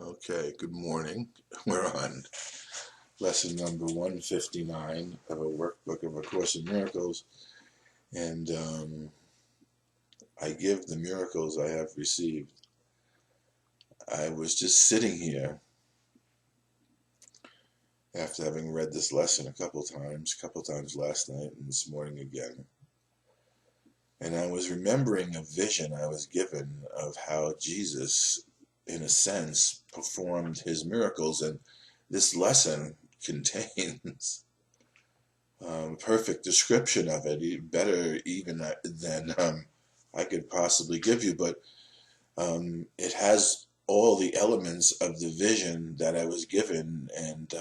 Okay, good morning. We're on lesson number 159 of a workbook of A Course in Miracles, and I give the miracles I have received. I was just sitting here after having read this lesson a couple times last night and this morning again, and I was remembering a vision I was given of how Jesus, in a sense, performed his miracles, and this lesson contains perfect description of it, better even than I could possibly give you, but it has all the elements of the vision that I was given, and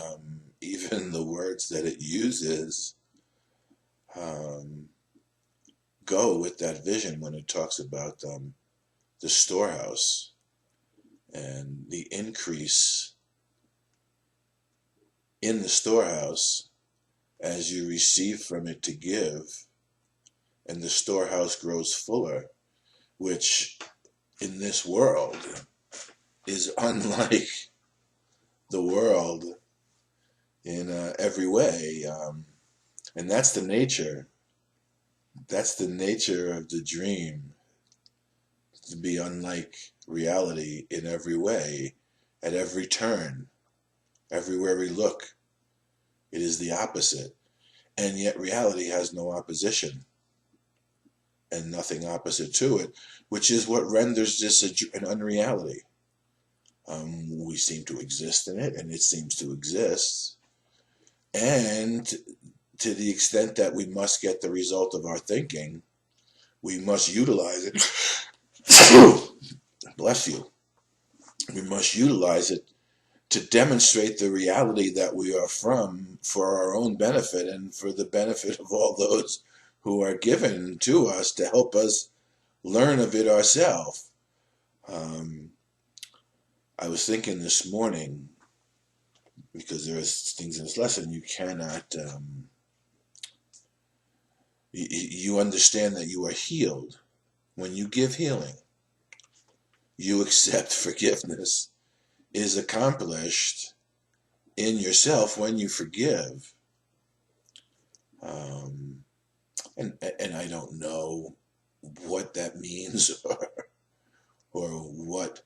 even the words that it uses um, go with that vision when it talks about the storehouse and the increase in the storehouse as you receive from it to give, and the storehouse grows fuller, which in this world is unlike the world in every way. And that's the nature. That's the nature of the dream, to be unlike reality in every way, at every turn, everywhere we look. It is the opposite. And yet reality has no opposition and nothing opposite to it, which is what renders this an unreality. We seem to exist in it, and it seems to exist. And to the extent that we must get the result of our thinking, we must utilize it. Bless you. We must utilize it to demonstrate the reality that we are from for our own benefit and for the benefit of all those who are given to us to help us learn of it ourselves. I was thinking this morning, because there are things in this lesson you cannot, you understand that you are healed when you give healing. You accept forgiveness is accomplished in yourself when you forgive. And I don't know what that means or what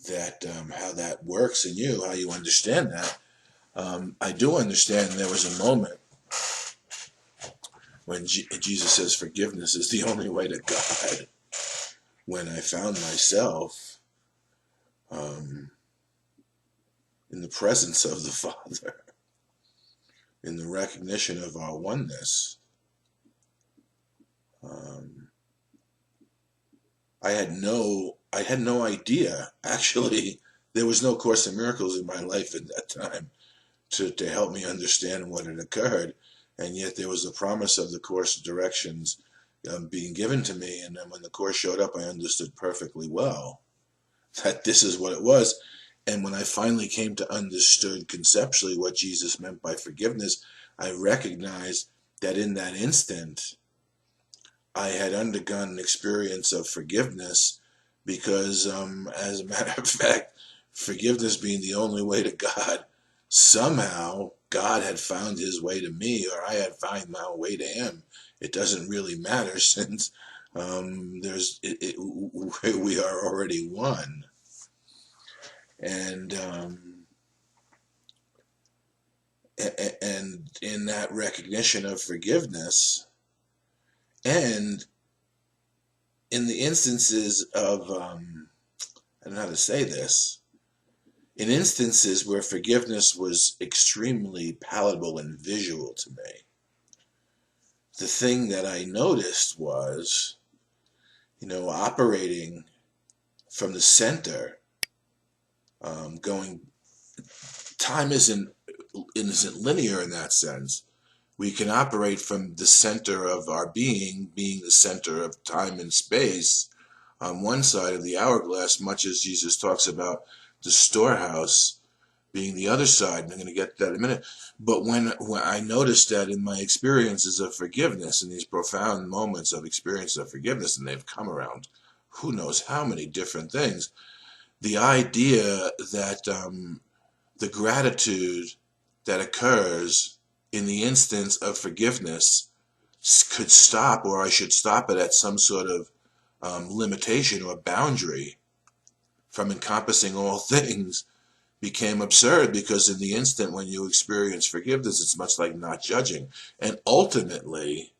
that how that works in you, how you understand that. I do understand there was a moment when Jesus says forgiveness is the only way to God, when I found myself in the presence of the Father, in the recognition of our oneness. I had no idea. Actually, there was no Course in Miracles in my life at that time to help me understand what had occurred, and yet there was a promise of the Course directions being given to me, and then when the Course showed up, I understood perfectly well that this is what it was. And when I finally came to understand conceptually what Jesus meant by forgiveness, I recognized that in that instant, I had undergone an experience of forgiveness because, as a matter of fact, forgiveness being the only way to God, somehow God had found his way to me, or I had found my way to him. It doesn't really matter, since we are already one. And in that recognition of forgiveness, and in the instances of, I don't know how to say this, in instances where forgiveness was extremely palatable and visual to me, the thing that I noticed was, operating from the center, time isn't linear in that sense. We can operate from the center of our being the center of time and space, on one side of the hourglass, much as Jesus talks about the storehouse being the other side, and I'm going to get to that in a minute. But when I noticed that in my experiences of forgiveness, in these profound moments of experience of forgiveness, and they've come around who knows how many different things, the idea that the gratitude that occurs in the instance of forgiveness could stop, or I should stop it at some sort of limitation or boundary from encompassing all things, became absurd, because in the instant when you experience forgiveness, it's much like not judging. And ultimately,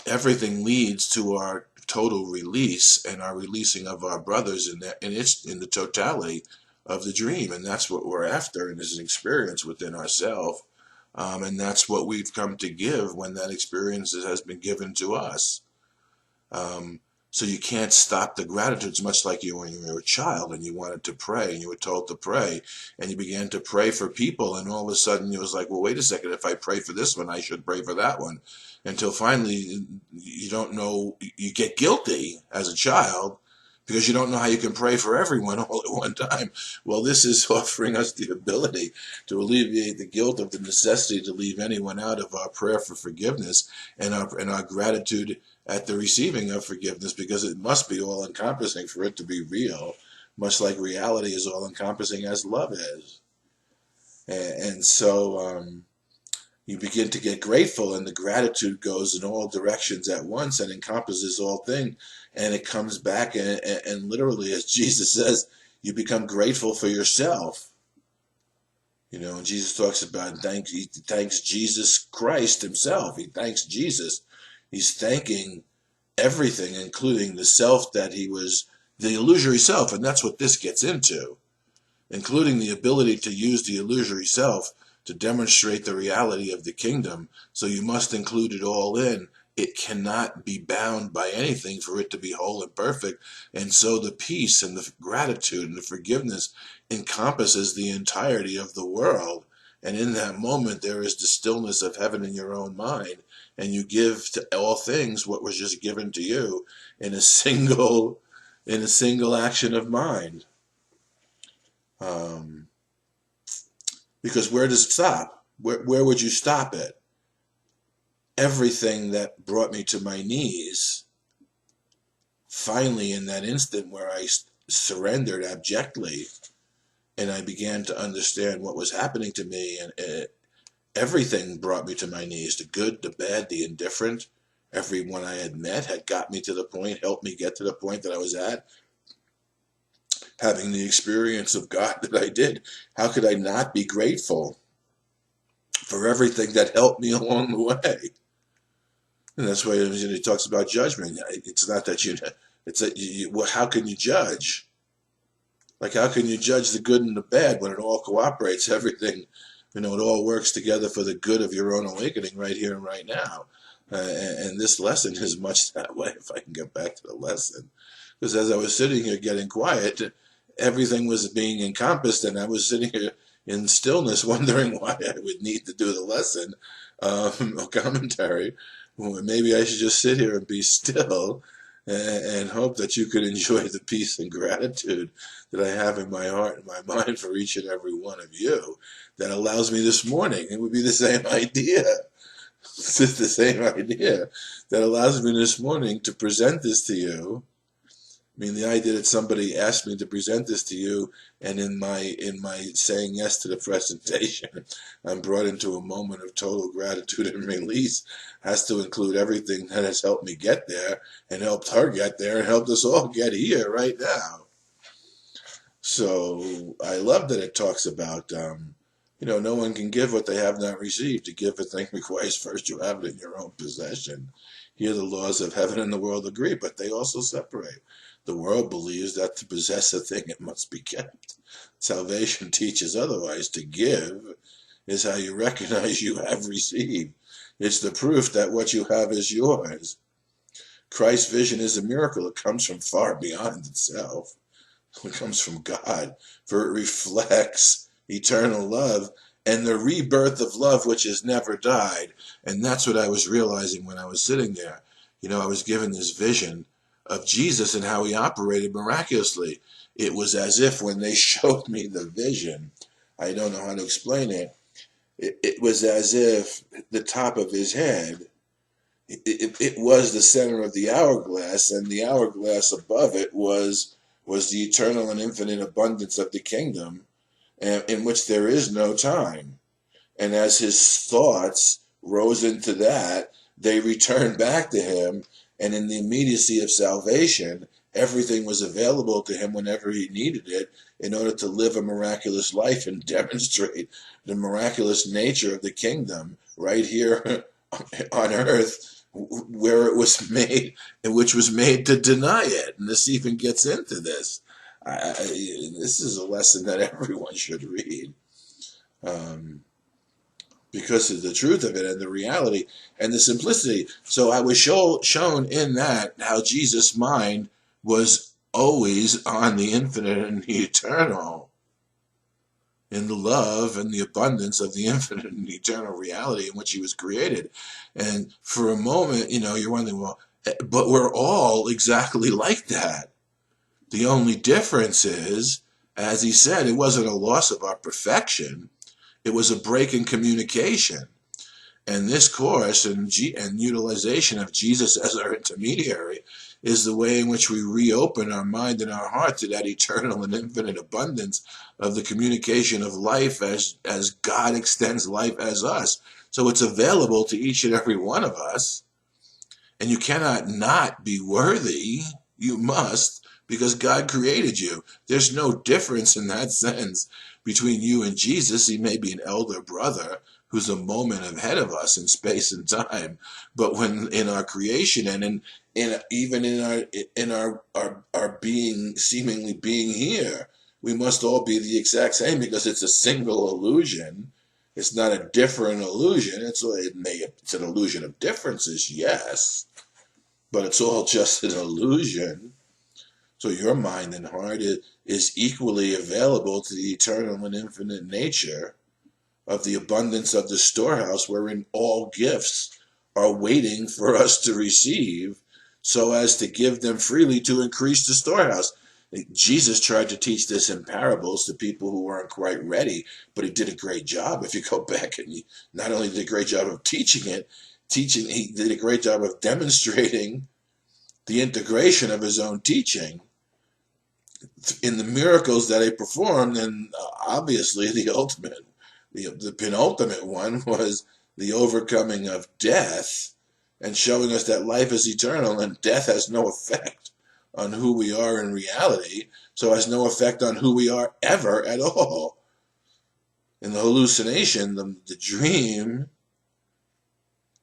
everything leads to our total release and our releasing of our brothers in that, in the totality of the dream. And that's what we're after in this experience within ourselves. And that's what we've come to give when that experience has been given to us. So you can't stop the gratitude. It's much like you when you were a child and you wanted to pray and you were told to pray and you began to pray for people, and all of a sudden you was like, well, wait a second, if I pray for this one, I should pray for that one. Until finally you don't know, you get guilty as a child because you don't know how you can pray for everyone all at one time. Well, this is offering us the ability to alleviate the guilt of the necessity to leave anyone out of our prayer for forgiveness and our gratitude at the receiving of forgiveness, because it must be all-encompassing for it to be real, much like reality is all-encompassing as love is. And so you begin to get grateful, and the gratitude goes in all directions at once and encompasses all things, and it comes back and literally, as Jesus says, you become grateful for yourself. You know, and Jesus talks about, he thanks Jesus Christ himself. He thanks Jesus. He's thanking everything, including the self that he was, the illusory self, and that's what this gets into, including the ability to use the illusory self to demonstrate the reality of the kingdom. So you must include it all in. It cannot be bound by anything for it to be whole and perfect. And so the peace and the gratitude and the forgiveness encompasses the entirety of the world. And in that moment, there is the stillness of heaven in your own mind. And you give to all things what was just given to you in a single action of mind. Because where does it stop? Where would you stop it? Everything that brought me to my knees, finally in that instant where I surrendered abjectly and I began to understand what was happening to me, and everything brought me to my knees. The good, the bad, the indifferent. Everyone I had met had got me to the point, helped me get to the point that I was at, having the experience of God that I did. How could I not be grateful for everything that helped me along the way? And that's why he talks about judgment. It's not that it's that well, how can you judge? Like, how can you judge the good and the bad when it all cooperates? Everything, it all works together for the good of your own awakening right here and right now. And this lesson is much that way, if I can get back to the lesson. Because as I was sitting here getting quiet, everything was being encompassed, and I was sitting here in stillness wondering why I would need to do the lesson or commentary. Well, maybe I should just sit here and be still and hope that you could enjoy the peace and gratitude that I have in my heart and my mind for each and every one of you that allows me this morning. It would be the same idea. It's the same idea that allows me this morning to present this to you. I mean, the idea that somebody asked me to present this to you, and in my saying yes to the presentation, I'm brought into a moment of total gratitude and release, has to include everything that has helped me get there, and helped her get there, and helped us all get here right now. So I love that it talks about, no one can give what they have not received. To give a thing requires first you have it in your own possession. Here the laws of heaven and the world agree, but they also separate. The world believes that to possess a thing, it must be kept. Salvation teaches otherwise. To give is how you recognize you have received. It's the proof that what you have is yours. Christ's vision is a miracle. It comes from far beyond itself. It comes from God, for it reflects eternal love and the rebirth of love which has never died. And that's what I was realizing when I was sitting there. I was given this vision of Jesus and how he operated miraculously. It was as if when they showed me the vision, I don't know how to explain it, it was as if the top of his head, it was the center of the hourglass, and the hourglass above it was was the eternal and infinite abundance of the kingdom, in which there is no time. And as his thoughts rose into that, they returned back to him, and in the immediacy of salvation, everything was available to him whenever he needed it in order to live a miraculous life and demonstrate the miraculous nature of the kingdom right here on earth, where it was made, and which was made to deny it. And this even gets into this. This is a lesson that everyone should read. Because of the truth of it and the reality and the simplicity. So I was shown in that how Jesus' mind was always on the infinite and the eternal, in the love and the abundance of the infinite and eternal reality in which he was created. And for a moment, you're wondering, well, but we're all exactly like that. The only difference is, as he said, it wasn't a loss of our perfection. It was a break in communication. And this course and utilization of Jesus as our intermediary is the way in which we reopen our mind and our heart to that eternal and infinite abundance of the communication of life as God extends life as us. So it's available to each and every one of us. And you cannot not be worthy. You must, because God created you. There's no difference in that sense between you and Jesus. He may be an elder brother who's a moment ahead of us in space and time, but when in our creation and even in our being, seemingly being here, we must all be the exact same, because it's a single illusion. It's not a different illusion. It's an illusion of differences, yes, but it's all just an illusion. So your mind and heart is equally available to the eternal and infinite nature of the abundance of the storehouse, wherein all gifts are waiting for us to receive, so as to give them freely to increase the storehouse. Jesus tried to teach this in parables to people who weren't quite ready, but he did a great job. If you go back, and he not only did a great job of teaching, he did a great job of demonstrating the integration of his own teaching in the miracles that he performed. And obviously the penultimate one was the overcoming of death, and showing us that life is eternal and death has no effect on who we are in reality, so has no effect on who we are ever at all. In the hallucination, the dream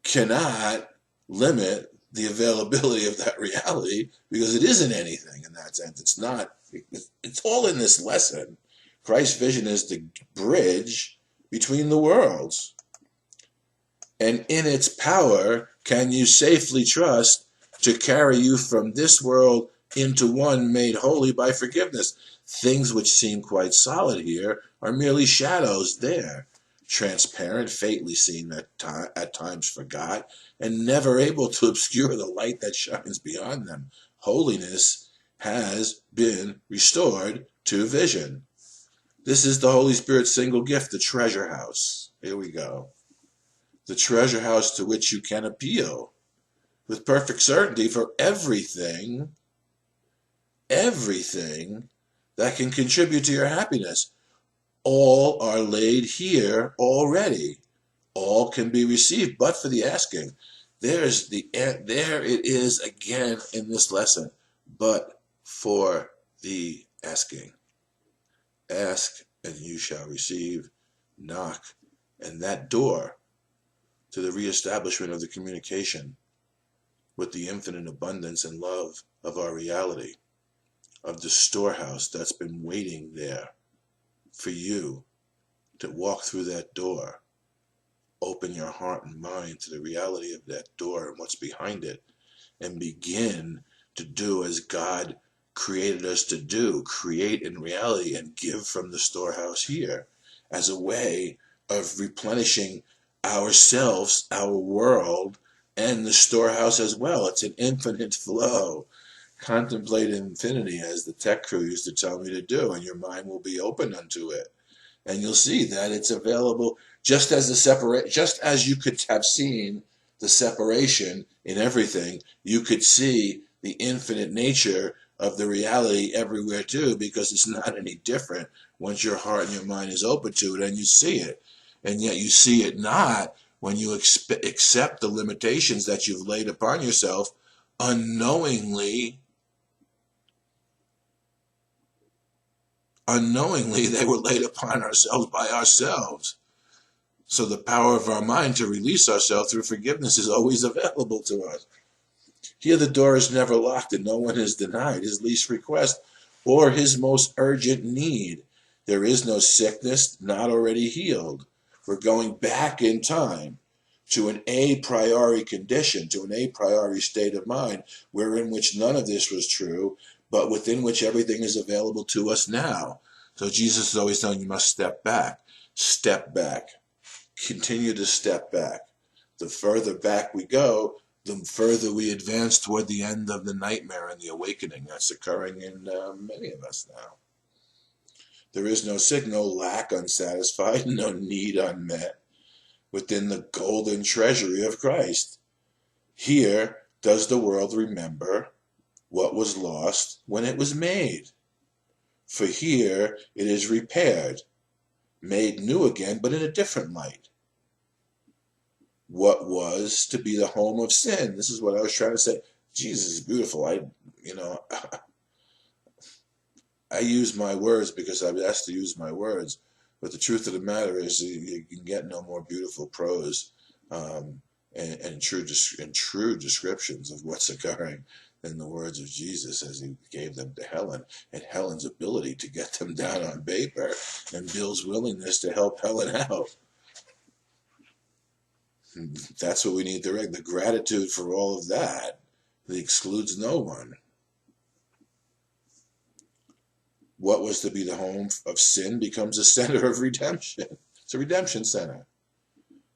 cannot limit the availability of that reality, because it isn't anything in that sense. It's all in this lesson. Christ's vision is the bridge between the worlds. And in its power can you safely trust to carry you from this world into one made holy by forgiveness. Things which seem quite solid here are merely shadows there, transparent, faintly seen at times forgot, and never able to obscure the light that shines beyond them. Holiness has been restored to vision. This is the Holy Spirit's single gift, the treasure house. Here we go. The treasure house to which you can appeal with perfect certainty for everything that can contribute to your happiness. All are laid here already. All can be received, but for the asking. There it is again in this lesson. But for the asking. Ask, and you shall receive. Knock, and that door to the reestablishment of the communication with the infinite abundance and love of our reality, of the storehouse that's been waiting there for you to walk through that door. Open your heart and mind to the reality of that door and what's behind it, and begin to do as God created us to do, create in reality and give from the storehouse here, as a way of replenishing ourselves, our world, and the storehouse as well. It's an infinite flow. Contemplate infinity, as the tech crew used to tell me to do, and your mind will be open unto it. And you'll see that it's available just as you could have seen the separation in everything. You could see the infinite nature of the reality everywhere too, because it's not any different once your heart and your mind is open to it and you see it. And yet you see it not when you accept the limitations that you've laid upon yourself unknowingly. Unknowingly, they were laid upon ourselves by ourselves. So the power of our mind to release ourselves through forgiveness is always available to us. Here the door is never locked and no one is denied his least request or his most urgent need. There is no sickness not already healed. We're going back in time to an a priori condition, to an a priori state of mind, wherein which none of this was true, but within which everything is available to us now. So Jesus is always telling you must step back, continue to step back. The further back we go, the further we advance toward the end of the nightmare and the awakening that's occurring in many of us now. There is no sick, no lack unsatisfied, no need unmet within the golden treasury of Christ. Here does the world remember what was lost when it was made. For here it is repaired, made new again, but in a different light. What was to be the home of sin? This is what I was trying to say. Jesus is beautiful. I use my words because I've asked to use my words, but the truth of the matter is you can get no more beautiful prose and true descriptions of what's occurring than the words of Jesus as he gave them to Helen, and Helen's ability to get them down on paper, and Bill's willingness to help Helen out. That's what we need to the gratitude for all of that. It excludes no one. What was to be the home of sin becomes a center of redemption. It's a redemption center.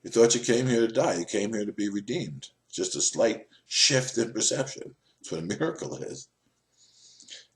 You thought you came here to die. You came here to be redeemed. Just a slight shift in perception. That's what a miracle is.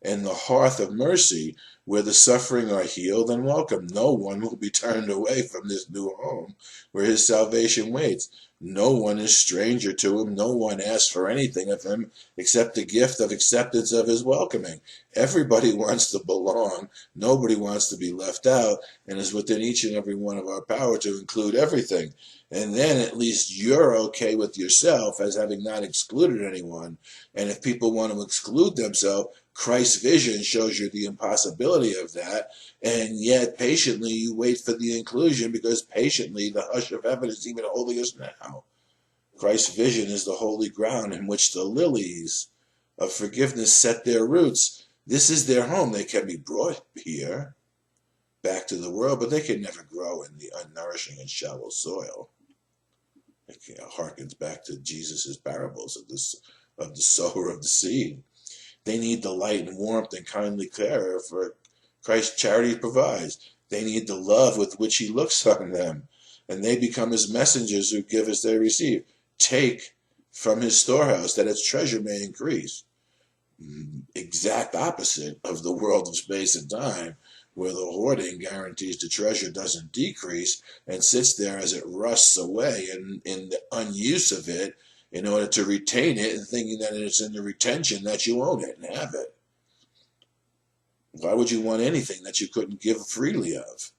And the hearth of mercy, where the suffering are healed and welcome. No one will be turned away from this new home where his salvation waits. No one is stranger to him. No one asks for anything of him except the gift of acceptance of his welcoming. Everybody wants to belong. Nobody wants to be left out, and it's within each and every one of our power to include everything. And then at least you're okay with yourself as having not excluded anyone. And if people want to exclude themselves, Christ's vision shows you the impossibility of that, and yet patiently you wait for the inclusion, because patiently the hush of heaven is even holding us now. Christ's vision is the holy ground in which the lilies of forgiveness set their roots. This is their home. They can be brought here, back to the world, but they can never grow in the unnourishing and shallow soil. It harkens back to Jesus' parables of the sower of the seed. They need the light and warmth and kindly care for Christ's charity provides. They need the love with which he looks on them, and they become his messengers who give as they receive. Take from his storehouse that its treasure may increase. Exact opposite of the world of space and time, where the hoarding guarantees the treasure doesn't decrease and sits there as it rusts away in the unuse of it, in order to retain it and thinking that it's in the retention that you own it and have it. Why would you want anything that you couldn't give freely of?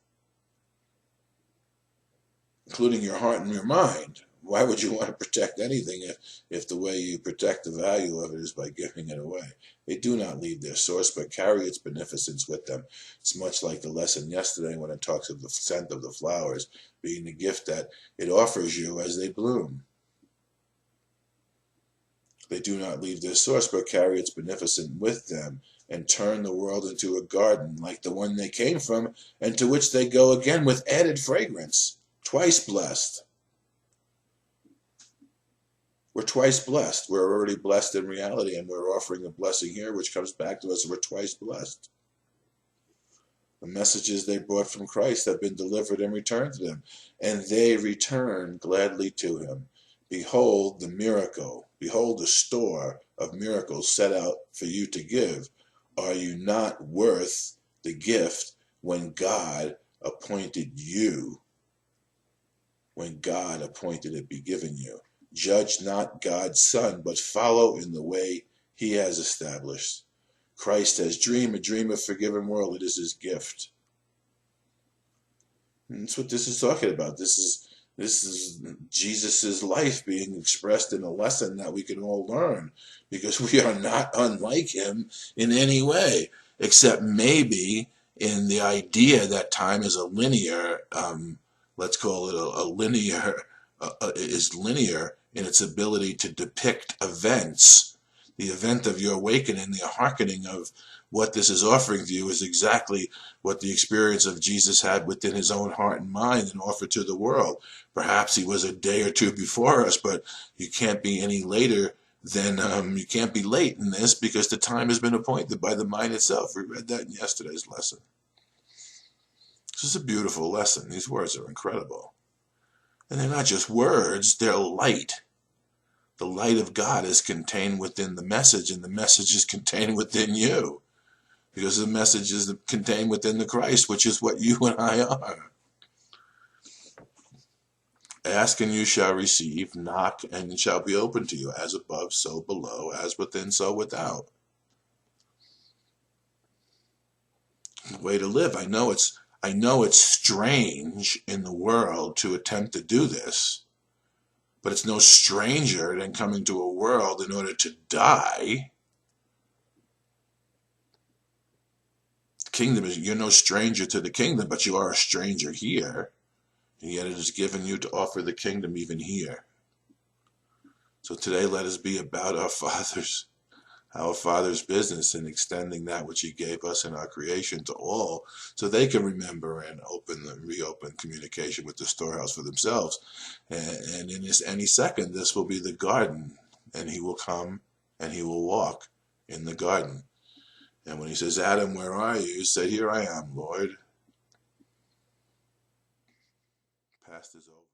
Including your heart and your mind. Why would you want to protect anything if the way you protect the value of it is by giving it away? They do not leave their source, but carry its beneficence with them. It's much like the lesson yesterday when it talks of the scent of the flowers being the gift that it offers you as they bloom. They do not leave their source, but carry its beneficence with them, and turn the world into a garden like the one they came from, and to which they go again with added fragrance. Twice blessed. We're twice blessed. We're already blessed in reality, and we're offering a blessing here, which comes back to us, and we're twice blessed. The messages they brought from Christ have been delivered and returned to them, and they return gladly to him. Behold the miracle. Behold the store of miracles set out for you to give. Are you not worth the gift when God appointed you? When God appointed it be given you. Judge not God's son, but follow in the way he has established. Christ has dreamed a dream of forgiven world. It is his gift. And that's what this is talking about. This is Jesus's life being expressed in a lesson that we can all learn, because we are not unlike him in any way, except maybe in the idea that time is a linear, let's call it a linear, is linear in its ability to depict events. The event of your awakening, the hearkening of what this is offering to you, is exactly what the experience of Jesus had within his own heart and mind and offered to the world. Perhaps he was a day or two before us, but you can't be any later than, you can't be late in this, because the time has been appointed by the mind itself. We read that in yesterday's lesson. This is a beautiful lesson. These words are incredible. And they're not just words, they're light. The light of God is contained within the message, and the message is contained within you, because the message is contained within the Christ, which is what you and I are. Ask and you shall receive, knock and it shall be opened to you, as above, so below, as within, so without. The way to live. I know it's strange in the world to attempt to do this, but it's no stranger than coming to a world in order to die. The kingdom is, you're no stranger to the kingdom, but you are a stranger here. And yet it is given you to offer the kingdom even here. So today let us be about our Father's business in extending that which he gave us in our creation to all, so they can remember and reopen communication with the storehouse for themselves. And in any second, this will be the garden, and he will come and he will walk in the garden. And when he says, Adam, where are you? Say, here I am, Lord. Past is over.